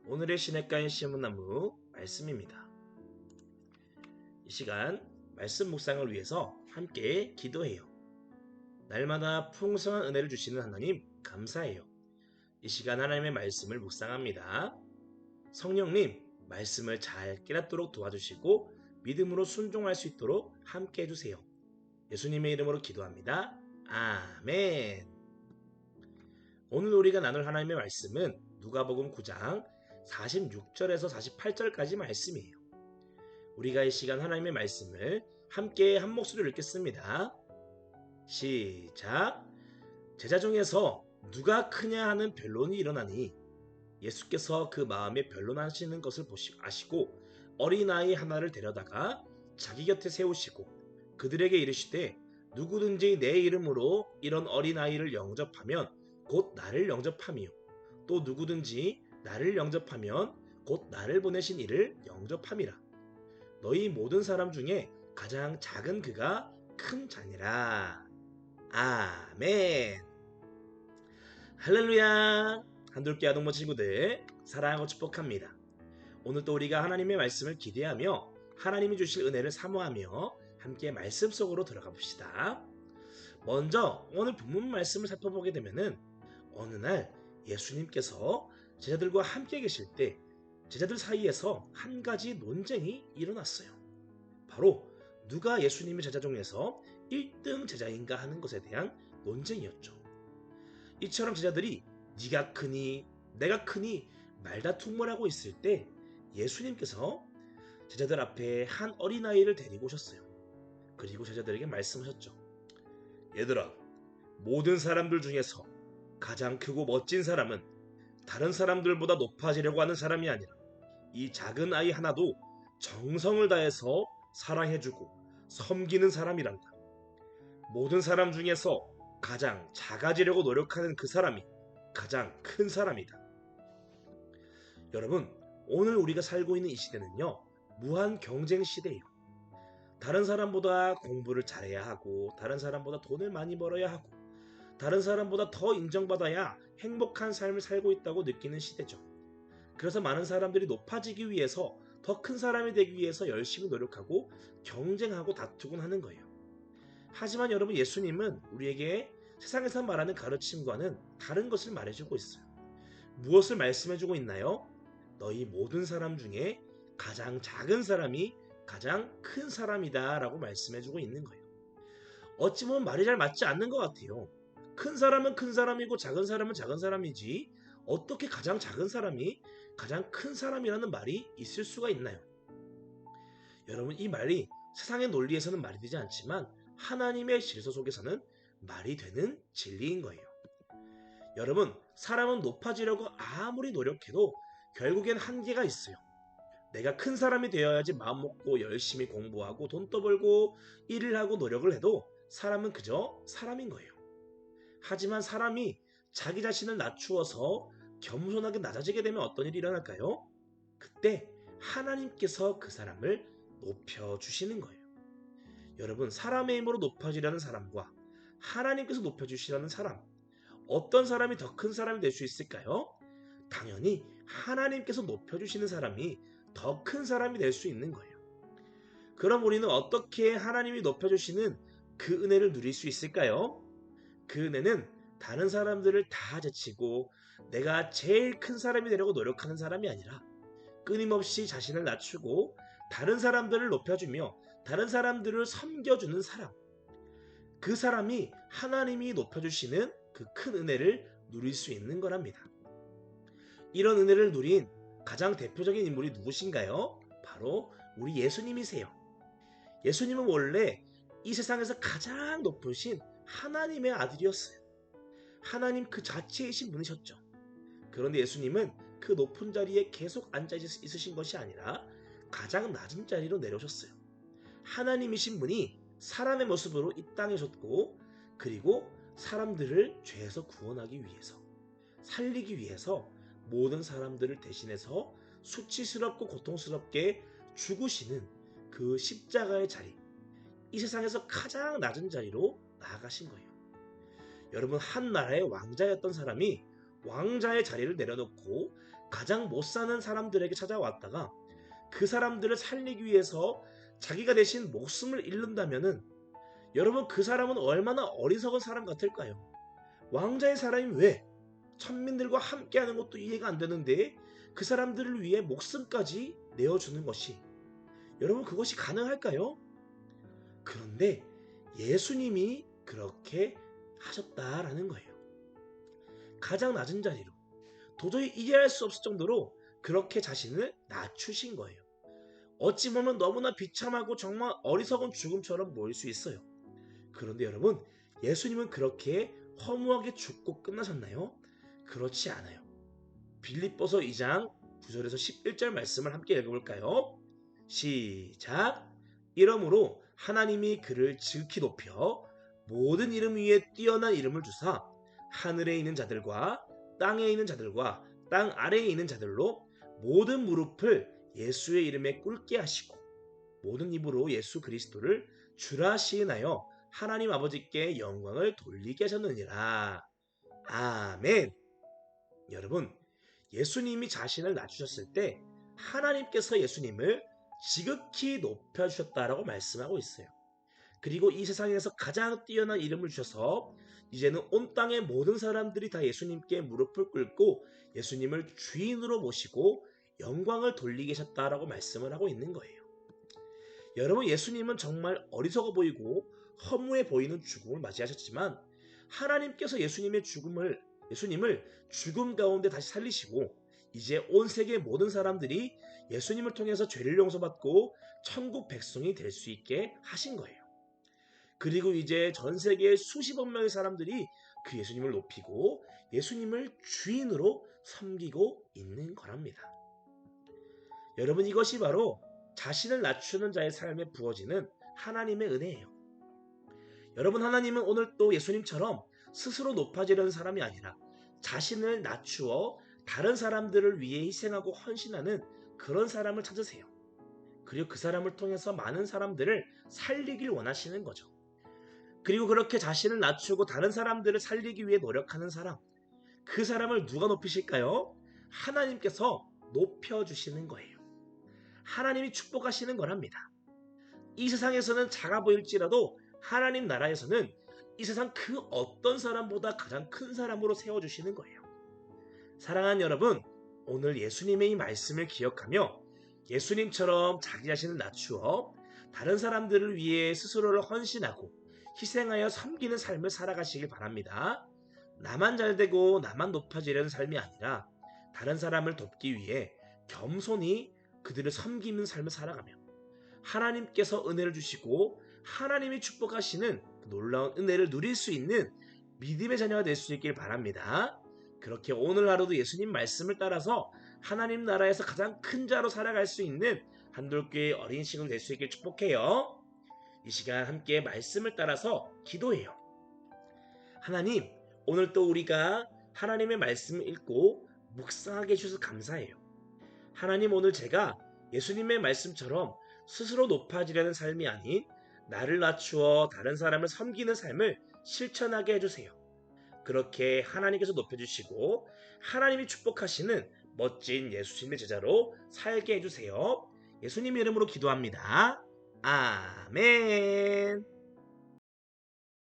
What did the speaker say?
오늘의 시냇가의 시문나무 말씀입니다. 이 시간 말씀 묵상을 위해서 함께 기도해요. 날마다 풍성한 은혜를 주시는 하나님 감사해요. 이 시간 하나님의 말씀을 묵상합니다. 성령님 말씀을 잘 깨닫도록 도와주시고 믿음으로 순종할 수 있도록 함께 해주세요. 예수님의 이름으로 기도합니다. 아멘. 오늘 우리가 나눌 하나님의 말씀은 누가복음 9장 46절에서 48절까지 말씀이에요. 우리가 이 시간 하나님의 말씀을 함께 한 목소리로 읽겠습니다. 시작. 제자 중에서 누가 크냐 하는 변론이 일어나니 예수께서 그 마음에 변론하시는 것을 아시고 어린아이 하나를 데려다가 자기 곁에 세우시고 그들에게 이르시되 누구든지 내 이름으로 이런 어린아이를 영접하면 곧 나를 영접함이요 또 누구든지 나를 영접하면 곧 나를 보내신 이를 영접함이라. 너희 모든 사람 중에 가장 작은 그가 큰 자니라. 아멘. 할렐루야. 한둘께 아동모 친구들 사랑하고 축복합니다. 오늘 또 우리가 하나님의 말씀을 기대하며 하나님이 주실 은혜를 사모하며 함께 말씀 속으로 들어가 봅시다. 먼저 오늘 본문 말씀을 살펴보게 되면은 어느 날 예수님께서 제자들과 함께 계실 때 제자들 사이에서 한 가지 논쟁이 일어났어요. 바로 누가 예수님의 제자 중에서 1등 제자인가 하는 것에 대한 논쟁이었죠. 이처럼 제자들이 네가 크니 내가 크니 말다툼을 하고 있을 때 예수님께서 제자들 앞에 한 어린아이를 데리고 오셨어요. 그리고 제자들에게 말씀하셨죠. 얘들아, 모든 사람들 중에서 가장 크고 멋진 사람은 다른 사람들보다 높아지려고 하는 사람이 아니라 이 작은 아이 하나도 정성을 다해서 사랑해주고 섬기는 사람이란다. 모든 사람 중에서 가장 작아지려고 노력하는 그 사람이 가장 큰 사람이다. 여러분, 오늘 우리가 살고 있는 이 시대는요, 무한 경쟁 시대예요. 다른 사람보다 공부를 잘해야 하고 다른 사람보다 돈을 많이 벌어야 하고 다른 사람보다 더 인정받아야 행복한 삶을 살고 있다고 느끼는 시대죠. 그래서 많은 사람들이 높아지기 위해서 더 큰 사람이 되기 위해서 열심히 노력하고 경쟁하고 다투곤 하는 거예요. 하지만 여러분, 예수님은 우리에게 세상에서 말하는 가르침과는 다른 것을 말해주고 있어요. 무엇을 말씀해주고 있나요? 너희 모든 사람 중에 가장 작은 사람이 가장 큰 사람이다 라고 말씀해주고 있는 거예요. 어찌 보면 말이 잘 맞지 않는 것 같아요. 큰 사람은 큰 사람이고 작은 사람은 작은 사람이지 어떻게 가장 작은 사람이 가장 큰 사람이라는 말이 있을 수가 있나요? 여러분, 이 말이 세상의 논리에서는 말이 되지 않지만 하나님의 질서 속에서는 말이 되는 진리인 거예요. 여러분, 사람은 높아지려고 아무리 노력해도 결국엔 한계가 있어요. 내가 큰 사람이 되어야지 마음 먹고 열심히 공부하고 돈도 벌고 일을 하고 노력을 해도 사람은 그저 사람인 거예요. 하지만 사람이 자기 자신을 낮추어서 겸손하게 낮아지게 되면 어떤 일이 일어날까요? 그때 하나님께서 그 사람을 높여주시는 거예요. 여러분, 사람의 힘으로 높아지려는 사람과 하나님께서 높여주시려는 사람, 어떤 사람이 더 큰 사람이 될 수 있을까요? 당연히 하나님께서 높여주시는 사람이 더 큰 사람이 될 수 있는 거예요. 그럼 우리는 어떻게 하나님이 높여주시는 그 은혜를 누릴 수 있을까요? 그 은혜는 다른 사람들을 다 제치고 내가 제일 큰 사람이 되려고 노력하는 사람이 아니라 끊임없이 자신을 낮추고 다른 사람들을 높여주며 다른 사람들을 섬겨주는 사람, 그 사람이 하나님이 높여주시는 그 큰 은혜를 누릴 수 있는 거랍니다. 이런 은혜를 누린 가장 대표적인 인물이 누구신가요? 바로 우리 예수님이세요. 예수님은 원래 이 세상에서 가장 높으신 하나님의 아들이었어요. 하나님 그 자체이신 분이셨죠. 그런데 예수님은 그 높은 자리에 계속 앉아 있으신 것이 아니라 가장 낮은 자리로 내려오셨어요. 하나님이신 분이 사람의 모습으로 이 땅에 오셨고, 그리고 사람들을 죄에서 구원하기 위해서, 살리기 위해서 모든 사람들을 대신해서 수치스럽고 고통스럽게 죽으시는 그 십자가의 자리, 이 세상에서 가장 낮은 자리로 나아가신 거예요. 여러분, 한 나라의 왕자였던 사람이 왕자의 자리를 내려놓고 가장 못 사는 사람들에게 찾아왔다가 그 사람들을 살리기 위해서 자기가 대신 목숨을 잃는다면은 여러분 그 사람은 얼마나 어리석은 사람 같을까요? 왕자의 사람이 왜 천민들과 함께하는 것도 이해가 안 되는데 그 사람들을 위해 목숨까지 내어주는 것이 여러분 그것이 가능할까요? 그런데 예수님이 그렇게 하셨다라는 거예요. 가장 낮은 자리로 도저히 이해할 수 없을 정도로 그렇게 자신을 낮추신 거예요. 어찌 보면 너무나 비참하고 정말 어리석은 죽음처럼 보일 수 있어요. 그런데 여러분 예수님은 그렇게 허무하게 죽고 끝나셨나요? 그렇지 않아요. 빌립보서 2장 9절에서 11절 말씀을 함께 읽어볼까요? 시작! 이러므로 하나님이 그를 지극히 높여 모든 이름 위에 뛰어난 이름을 주사 하늘에 있는 자들과 땅에 있는 자들과 땅 아래에 있는 자들로 모든 무릎을 예수의 이름에 꿇게 하시고 모든 입으로 예수 그리스도를 주라 시인하여 하나님 아버지께 영광을 돌리게 하셨느니라. 아멘. 여러분 예수님이 자신을 낮추셨을 때 하나님께서 예수님을 지극히 높여주셨다라고 말씀하고 있어요. 그리고 이 세상에서 가장 뛰어난 이름을 주셔서 이제는 온 땅의 모든 사람들이 다 예수님께 무릎을 꿇고 예수님을 주인으로 모시고 영광을 돌리게 하셨다라고 말씀을 하고 있는 거예요. 여러분 예수님은 정말 어리석어 보이고 허무해 보이는 죽음을 맞이하셨지만 하나님께서 예수님을 죽음 가운데 다시 살리시고 이제 온 세계 모든 사람들이 예수님을 통해서 죄를 용서받고 천국 백성이 될 수 있게 하신 거예요. 그리고 이제 전 세계의 수십억 명의 사람들이 그 예수님을 높이고 예수님을 주인으로 섬기고 있는 거랍니다. 여러분 이것이 바로 자신을 낮추는 자의 삶에 부어지는 하나님의 은혜예요. 여러분 하나님은 오늘 또 예수님처럼 스스로 높아지려는 사람이 아니라 자신을 낮추어 다른 사람들을 위해 희생하고 헌신하는 그런 사람을 찾으세요. 그리고 그 사람을 통해서 많은 사람들을 살리길 원하시는 거죠. 그리고 그렇게 자신을 낮추고 다른 사람들을 살리기 위해 노력하는 사람, 그 사람을 누가 높이실까요? 하나님께서 높여주시는 거예요. 하나님이 축복하시는 거랍니다. 이 세상에서는 작아 보일지라도 하나님 나라에서는 이 세상 그 어떤 사람보다 가장 큰 사람으로 세워주시는 거예요. 사랑하는 여러분, 오늘 예수님의 이 말씀을 기억하며 예수님처럼 자기 자신을 낮추어 다른 사람들을 위해 스스로를 헌신하고 희생하여 섬기는 삶을 살아가시길 바랍니다. 나만 잘되고 나만 높아지려는 삶이 아니라 다른 사람을 돕기 위해 겸손히 그들을 섬기는 삶을 살아가며 하나님께서 은혜를 주시고 하나님이 축복하시는 놀라운 은혜를 누릴 수 있는 믿음의 자녀가 될 수 있길 바랍니다. 그렇게 오늘 하루도 예수님 말씀을 따라서 하나님 나라에서 가장 큰 자로 살아갈 수 있는 한돌교회 어린 친구 될 수 있길 축복해요. 이 시간 함께 말씀을 따라서 기도해요. 하나님, 오늘 또 우리가 하나님의 말씀을 읽고 묵상하게 해주셔서 감사해요. 하나님, 오늘 제가 예수님의 말씀처럼 스스로 높아지려는 삶이 아닌 나를 낮추어 다른 사람을 섬기는 삶을 실천하게 해주세요. 그렇게 하나님께서 높여주시고 하나님이 축복하시는 멋진 예수님의 제자로 살게 해주세요. 예수님 이름으로 기도합니다. 아멘.